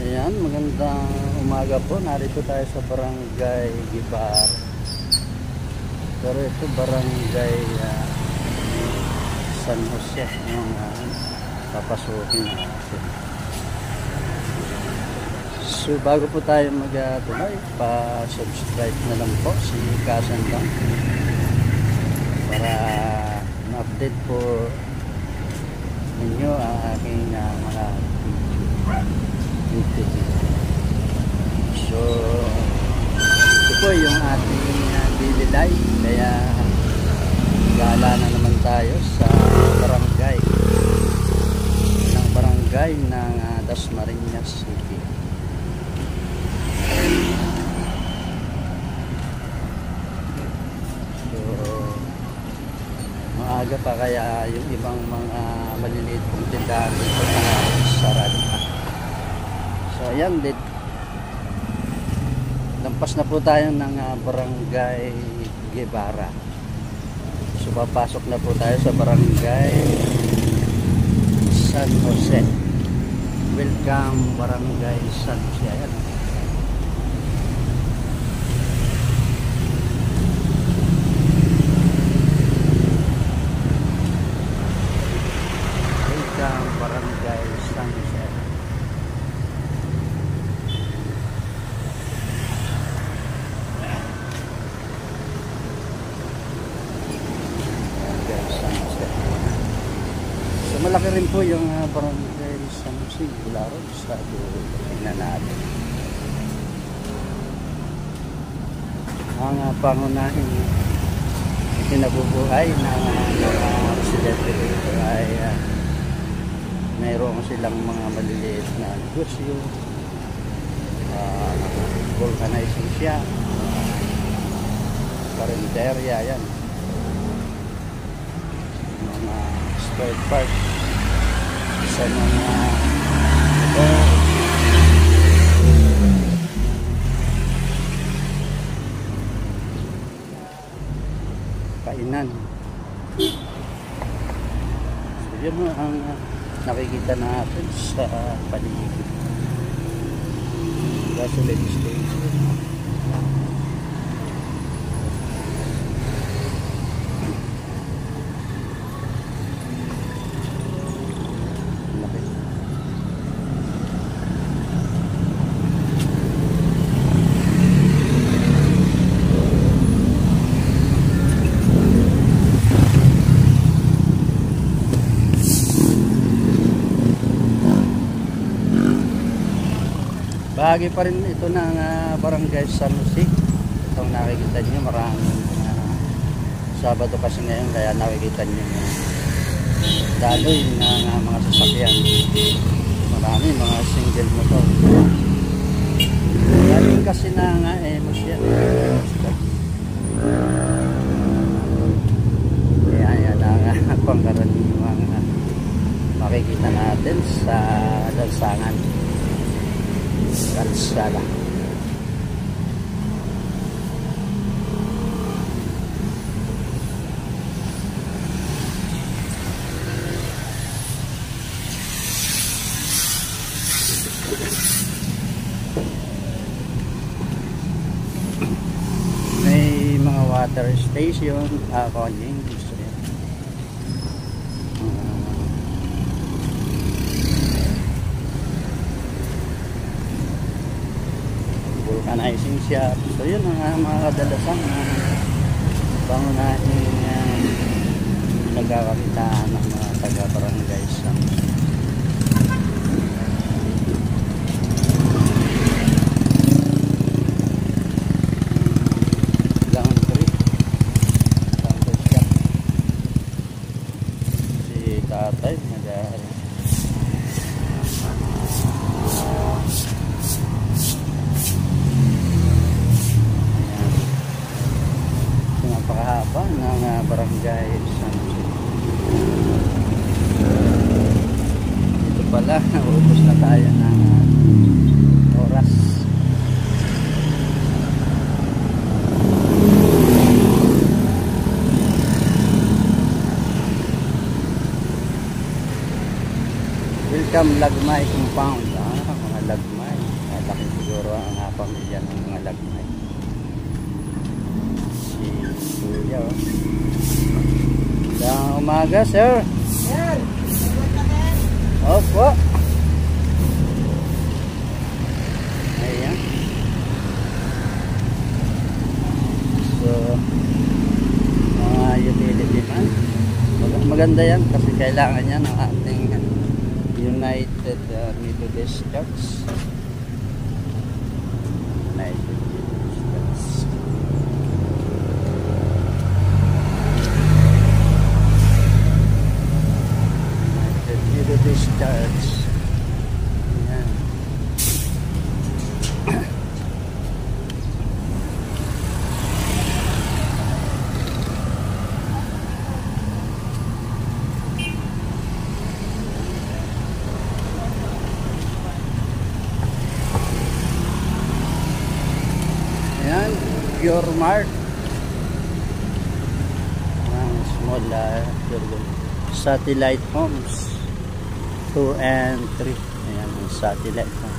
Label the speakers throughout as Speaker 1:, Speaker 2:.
Speaker 1: Ayan, magandang umaga po. Narito tayo sa Barangay Gibar. Pero ito Barangay San Jose yung papasukin natin. So bago po tayo mag-tuloy, pa-subscribe na lang po si Kasan lang para ma-update po ninyo ang aking mga YouTube. So ito po yung ating daily life, kaya gala na naman tayo sa barangay ng Dasmariñas City. So maaga pa, kaya yung ibang mga maliliit kong tindahan dito na sarado pa. So ayan, lampas na po tayo ng Barangay Guevara. So papasok na po tayo sa Barangay San Jose. Welcome Barangay San Jose. Ayan. Welcome Barangay San Jose. Malaki rin po yung Barangay San Jose, Bularo, sa tingnan natin. Ang pangunahing kinabubuhay ng mga residente dito ay mayroon silang mga maliliit na negosyo, vulcanizing siya, karinderya, yan, mga spare parts sa mga kainan. So yun ang nakikita natin sa paligid. Gasoline station. Bahagi pa rin ito ng Barangay San Jose. Itong nakikita nyo, maraming Sabado kasi ngayon, kaya nakikita nyo daloy ng mga sasakyan. Marami mga single motor. Galing kasi na Emos yan. Kaya yan ang pangkaraniwang makikita natin sa lansangan kalsada. May mga water station, konyeng gusto yan. Vulcanizing siya. So yun ang mga kadalasang pangunahing nagkakakitaan ng mga taga-barangay sa laundry, shop. Si tatay napakahaba ng Barangay San Jose. Ito pala, naubos na tayo ng oras. Welcome Lagmay Compound. Mga Lagmay. malaki siguro ang pamilya ng mga Lagmay. Si Kuya, oh. Magandang umaga, sir.
Speaker 2: Sir,
Speaker 1: Opo. Ayan. So, mga utility man. Maganda yan kasi kailangan yan ng ating United Methodist Church. United Methodist Church. United Methodist Church. Ayan. Ayan, Pure Mart. Ang small satellite homes 2 and 3. Ayan, ang satellite homes.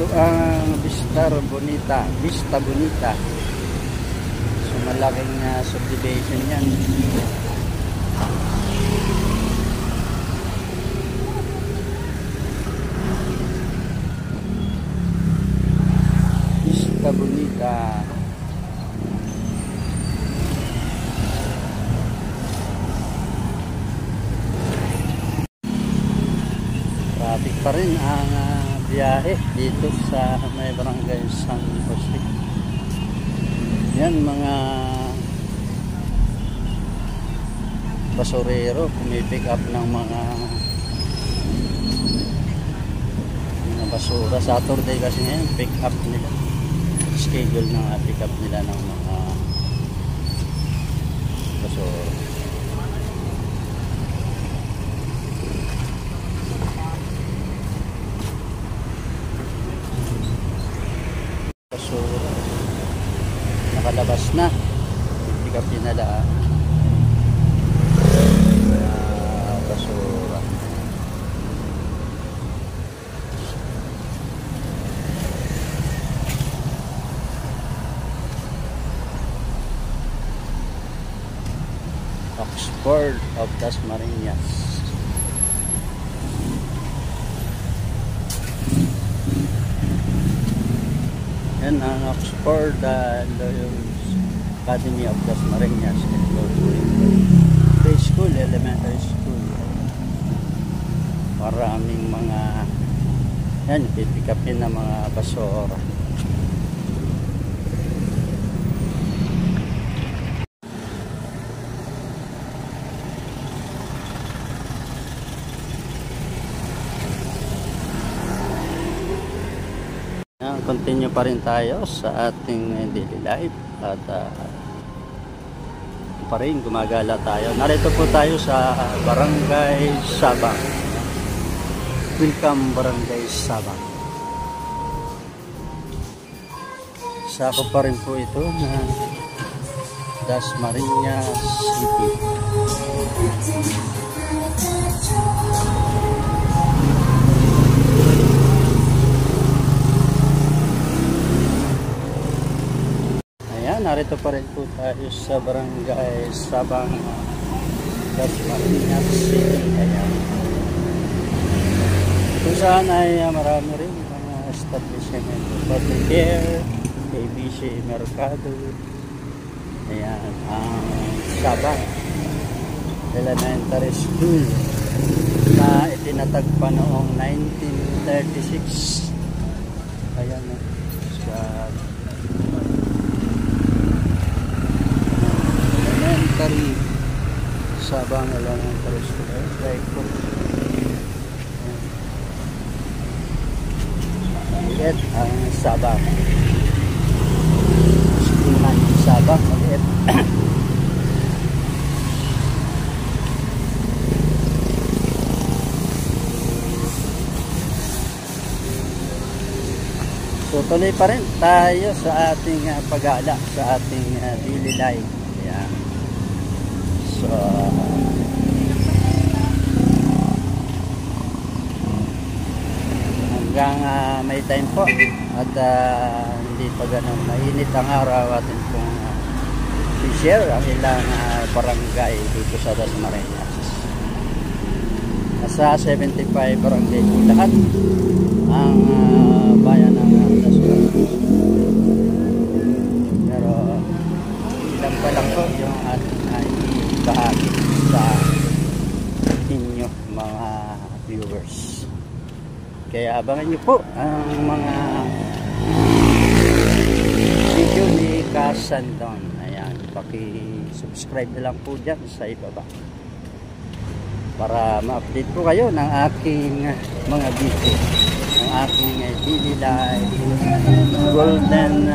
Speaker 1: Ito ang Vista Bonita. So malaking subdivision yan. Vista Bonita. Traffic pa rin ang biyahe dito sa may barangay San Jose. Yan mga basurero pumipick up ng mga basura. Saturday kasi ngayon pick up nila, schedule ng pick up nila ng mga basura. Nakalabas na, pick up din nila basura. Oxford of Dasmariñas. Yan ang Oxford Academy of Dasmariñas. Preschool, elementary school. Maraming mga yan, pipikapin na mga basura. Continue pa rin tayo sa ating daily life at pa rin gumagala tayo. Narito po tayo sa Barangay Sabang. Welcome Barangay Sabang. Sakop pa rin po ito na Dasmariñas City. Narito pa rin po tayo sa Barangay Sabang, Dasmariñas City. Ayan. Kung saan ay marami rin mga establishment, public care, ABC Mercado. Ayan, ang Sabang Elementary School na itinatag pa noong 1936. Ayan, sa Sabang Elementary School. Try ko. Maliit ang Sabang. Schoolan Sabang. Maliit. So tuloy pa rin tayo sa ating pag-aala, sa ating daily life. Ayan. So hanggang may time po at hindi pa ganun mainit ang araw, atin pong i-share ang ilang barangay dito sa Dasmariñas. Nasa 75 barangay po lahat ang bayan ng Dasmariñas. Pero ilang pa lang po yung ating bahagi sa inyo mga viewers. Kaya abangan nyo po ang mga video ni Kasandon. Ayan, paki-subscribe na lang po dyan sa ibaba para ma-update po kayo ng aking mga video, ng aking daily life, golden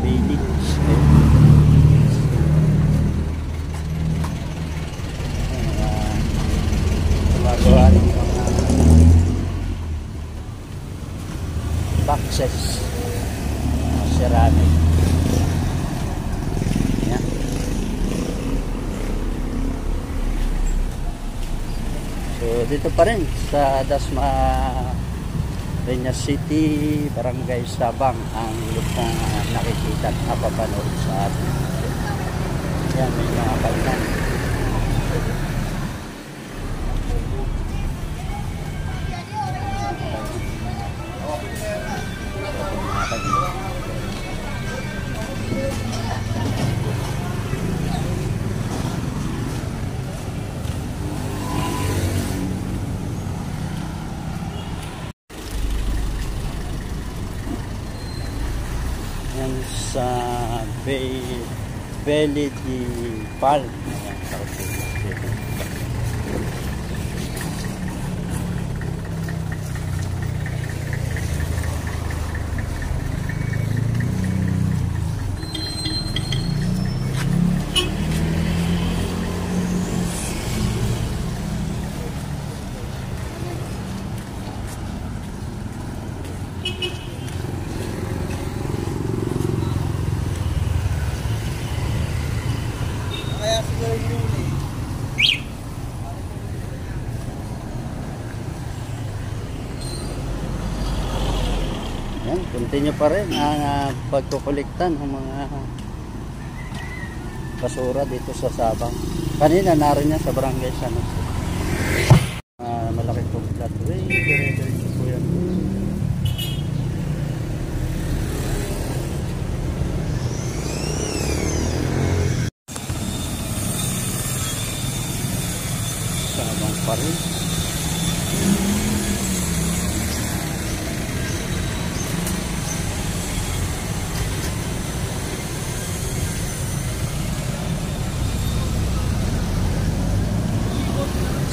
Speaker 1: village. Gumagawa ng mga boxes, ceramic. Yan. So dito pa rin sa Dasmariñas City, Barangay Sabang ang lupong nakikita at napapanood sa atin. Yan, may mga kainan. Yan sa Belly di Pal. Ayan, sa Yan, continue pa rin ang pagkukuliktan ng mga basura dito sa Sabang. Kanina naroon yan sa Barangay San Jose. Malaki pong flatway, dire-diretso po yan. Sabang pa rin.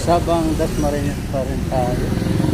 Speaker 1: Sabang Dasmariñas pa rin tayo.